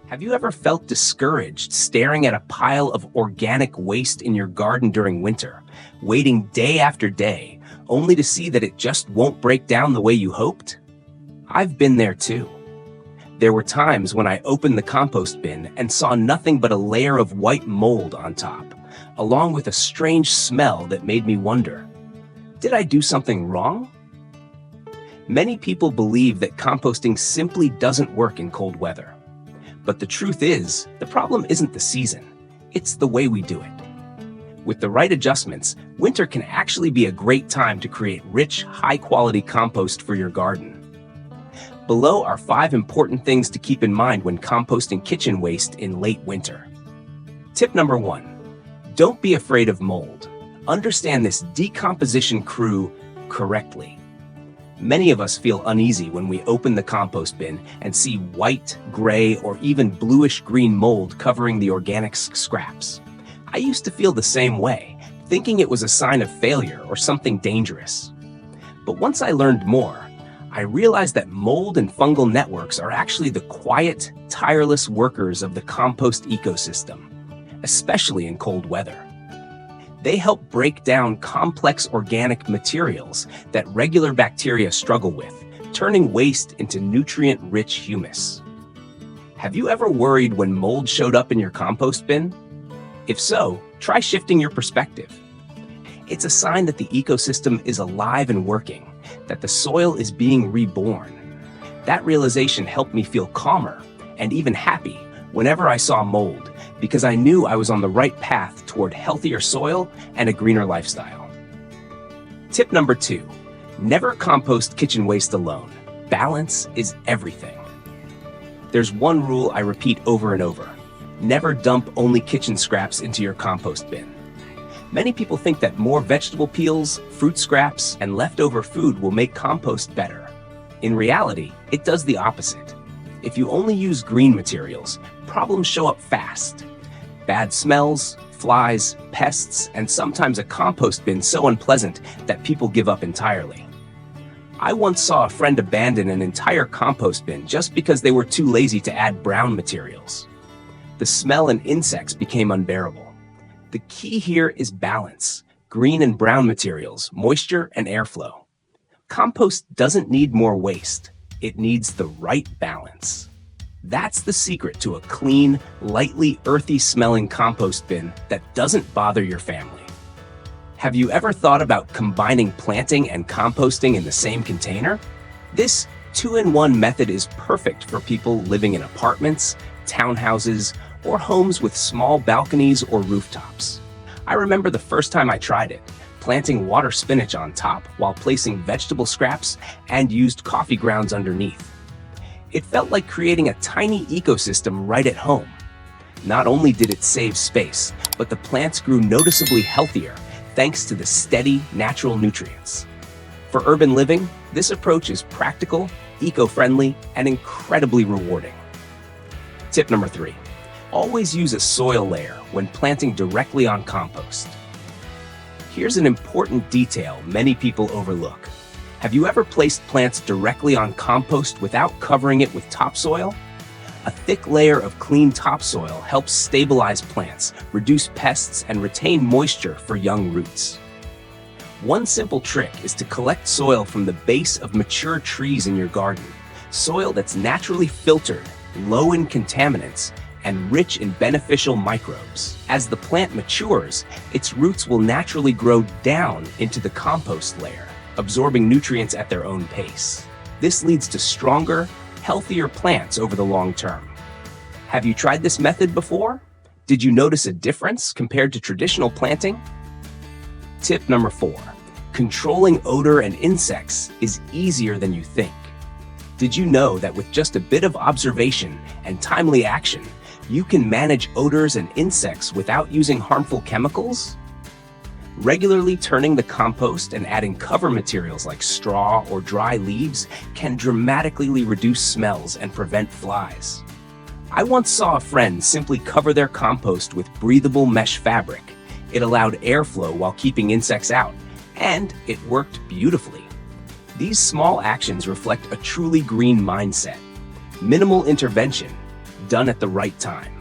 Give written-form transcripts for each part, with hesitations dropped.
Have you ever felt discouraged staring at a pile of organic waste in your garden during winter, waiting day after day, only to see that it just won't break down the way you hoped? I've been there too. There were times when I opened the compost bin and saw nothing but a layer of white mold on top, along with a strange smell that made me wonder, did I do something wrong? Many people believe that composting simply doesn't work in cold weather. But the truth is, the problem isn't the season, it's the way we do it. With the right adjustments, winter can actually be a great time to create rich, high-quality compost for your garden. Below are 5 important things to keep in mind when composting kitchen waste in late winter. Tip number 1, don't be afraid of mold. Understand this decomposition crew correctly. Many of us feel uneasy when we open the compost bin and see white, gray, or even bluish-green mold covering the organic scraps. I used to feel the same way, thinking it was a sign of failure or something dangerous. But once I learned more, I realized that mold and fungal networks are actually the quiet, tireless workers of the compost ecosystem, especially in cold weather. They help break down complex organic materials that regular bacteria struggle with, turning waste into nutrient-rich humus. Have you ever worried when mold showed up in your compost bin? If so, try shifting your perspective. It's a sign that the ecosystem is alive and working, that the soil is being reborn. That realization helped me feel calmer and even happy whenever I saw mold, because I knew I was on the right path toward healthier soil and a greener lifestyle. Tip number 2, never compost kitchen waste alone. Balance is everything. There's one rule I repeat over and over. Never dump only kitchen scraps into your compost bin. Many people think that more vegetable peels, fruit scraps, and leftover food will make compost better. In reality, it does the opposite. If you only use green materials, problems show up fast. Bad smells, flies, pests, and sometimes a compost bin so unpleasant that people give up entirely. I once saw a friend abandon an entire compost bin just because they were too lazy to add brown materials. The smell and insects became unbearable. The key here is balance: green and brown materials, moisture and airflow. Compost doesn't need more waste. It needs the right balance. That's the secret to a clean, lightly earthy-smelling compost bin that doesn't bother your family. Have you ever thought about combining planting and composting in the same container? This 2-in-1 method is perfect for people living in apartments, townhouses, or homes with small balconies or rooftops. I remember the first time I tried it, planting water spinach on top while placing vegetable scraps and used coffee grounds underneath. It felt like creating a tiny ecosystem right at home. Not only did it save space, but the plants grew noticeably healthier thanks to the steady, natural nutrients. For urban living, this approach is practical, eco-friendly, and incredibly rewarding. Tip number 3, always use a soil layer when planting directly on compost. Here's an important detail many people overlook. Have you ever placed plants directly on compost without covering it with topsoil? A thick layer of clean topsoil helps stabilize plants, reduce pests, and retain moisture for young roots. One simple trick is to collect soil from the base of mature trees in your garden, soil that's naturally filtered, low in contaminants, and rich in beneficial microbes. As the plant matures, its roots will naturally grow down into the compost layer, absorbing nutrients at their own pace. This leads to stronger, healthier plants over the long term. Have you tried this method before? Did you notice a difference compared to traditional planting? Tip number 4, controlling odor and insects is easier than you think. Did you know that with just a bit of observation and timely action, you can manage odors and insects without using harmful chemicals? Regularly turning the compost and adding cover materials like straw or dry leaves can dramatically reduce smells and prevent flies. I once saw a friend simply cover their compost with breathable mesh fabric. It allowed airflow while keeping insects out, and it worked beautifully. These small actions reflect a truly green mindset. Minimal intervention, done at the right time.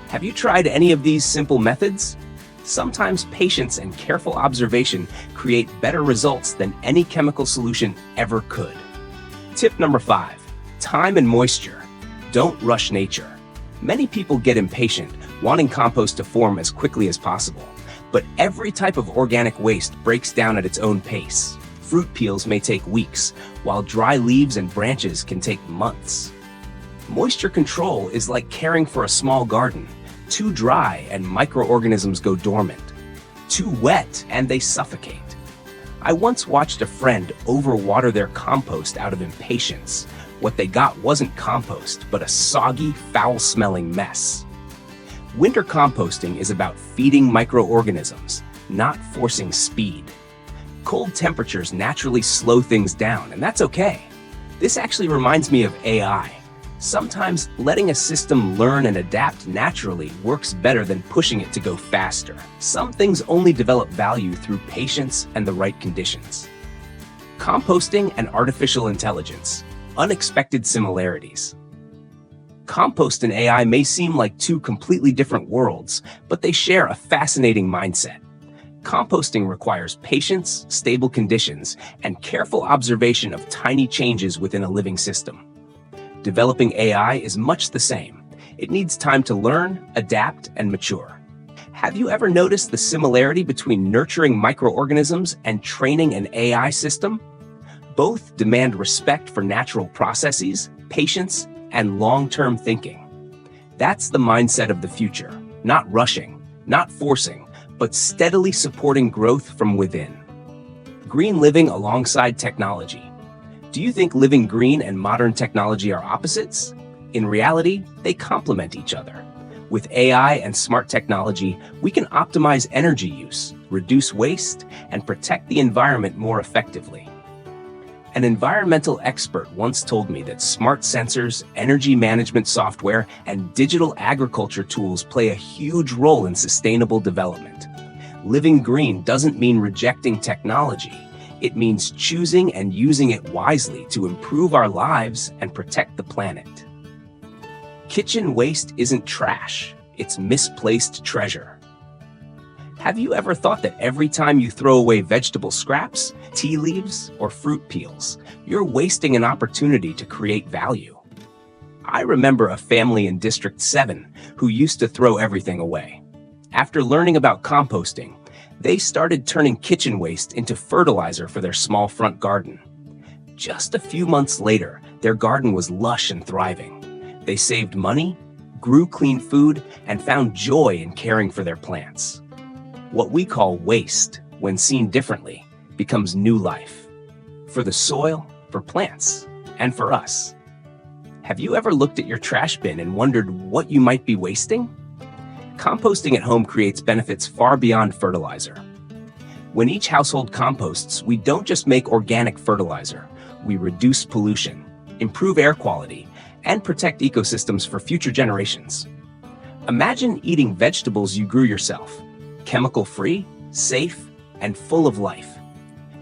Have you tried any of these simple methods? Sometimes patience and careful observation create better results than any chemical solution ever could. Tip number 5, time and moisture. Don't rush nature. Many people get impatient, wanting compost to form as quickly as possible. But every type of organic waste breaks down at its own pace. Fruit peels may take weeks, while dry leaves and branches can take months. Moisture control is like caring for a small garden. Too dry and microorganisms go dormant. Too wet and they suffocate. I once watched a friend overwater their compost out of impatience. What they got wasn't compost, but a soggy, foul-smelling mess. Winter composting is about feeding microorganisms, not forcing speed. Cold temperatures naturally slow things down, and that's okay. This actually reminds me of AI. Sometimes letting a system learn and adapt naturally works better than pushing it to go faster. Some things only develop value through patience and the right conditions. Composting and artificial intelligence. Unexpected similarities. Compost and AI may seem like two completely different worlds, but they share a fascinating mindset. Composting requires patience, stable conditions, and careful observation of tiny changes within a living system. Developing AI is much the same. It needs time to learn, adapt, and mature. Have you ever noticed the similarity between nurturing microorganisms and training an AI system? Both demand respect for natural processes, patience, and long-term thinking. That's the mindset of the future. Not rushing, not forcing, but steadily supporting growth from within. Green living alongside technology. Do you think living green and modern technology are opposites? In reality, they complement each other. With AI and smart technology, we can optimize energy use, reduce waste, and protect the environment more effectively. An environmental expert once told me that smart sensors, energy management software, and digital agriculture tools play a huge role in sustainable development. Living green doesn't mean rejecting technology. It means choosing and using it wisely to improve our lives and protect the planet. Kitchen waste isn't trash, it's misplaced treasure. Have you ever thought that every time you throw away vegetable scraps, tea leaves, or fruit peels, you're wasting an opportunity to create value? I remember a family in District 7 who used to throw everything away. After learning about composting, they started turning kitchen waste into fertilizer for their small front garden. Just a few months later, their garden was lush and thriving. They saved money, grew clean food, and found joy in caring for their plants. What we call waste, when seen differently, becomes new life. For the soil, for plants, and for us. Have you ever looked at your trash bin and wondered what you might be wasting? Composting at home creates benefits far beyond fertilizer. When each household composts, we don't just make organic fertilizer, we reduce pollution, improve air quality, and protect ecosystems for future generations. Imagine eating vegetables you grew yourself, chemical-free, safe, and full of life.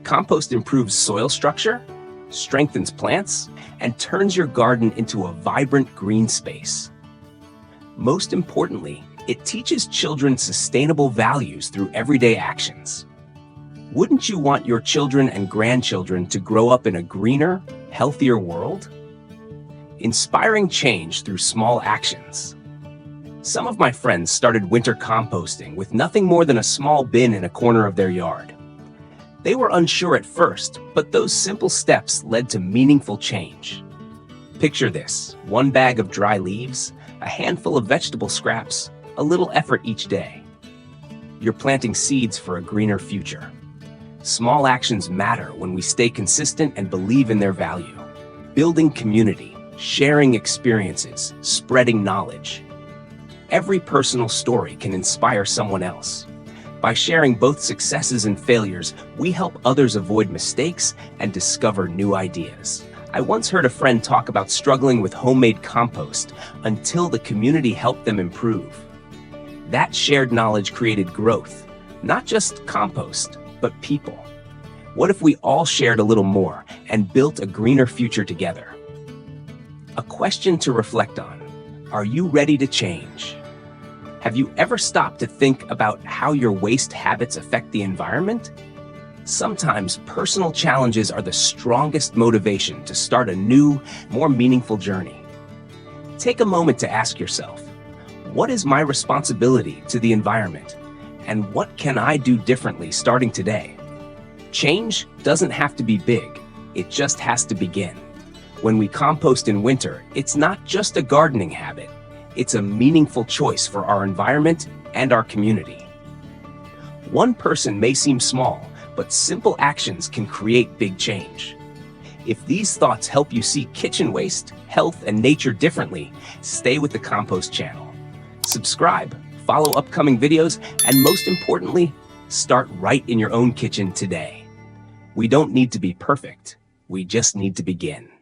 Compost improves soil structure, strengthens plants, and turns your garden into a vibrant green space. Most importantly, it teaches children sustainable values through everyday actions. Wouldn't you want your children and grandchildren to grow up in a greener, healthier world? Inspiring change through small actions. Some of my friends started winter composting with nothing more than a small bin in a corner of their yard. They were unsure at first, but those simple steps led to meaningful change. Picture this: one bag of dry leaves, a handful of vegetable scraps, a little effort each day. You're planting seeds for a greener future. Small actions matter when we stay consistent and believe in their value. Building community, sharing experiences, spreading knowledge. Every personal story can inspire someone else. By sharing both successes and failures, we help others avoid mistakes and discover new ideas. I once heard a friend talk about struggling with homemade compost until the community helped them improve. That shared knowledge created growth, not just compost, but people. What if we all shared a little more and built a greener future together? A question to reflect on. Are you ready to change? Have you ever stopped to think about how your waste habits affect the environment? Sometimes personal challenges are the strongest motivation to start a new, more meaningful journey. Take a moment to ask yourself, what is my responsibility to the environment? And what can I do differently starting today? Change doesn't have to be big, it just has to begin. When we compost in winter, it's not just a gardening habit, it's a meaningful choice for our environment and our community. One person may seem small, but simple actions can create big change. If these thoughts help you see kitchen waste, health, and nature differently, stay with the Compost channel. Subscribe, follow upcoming videos, and most importantly, start right in your own kitchen today. We don't need to be perfect, we just need to begin.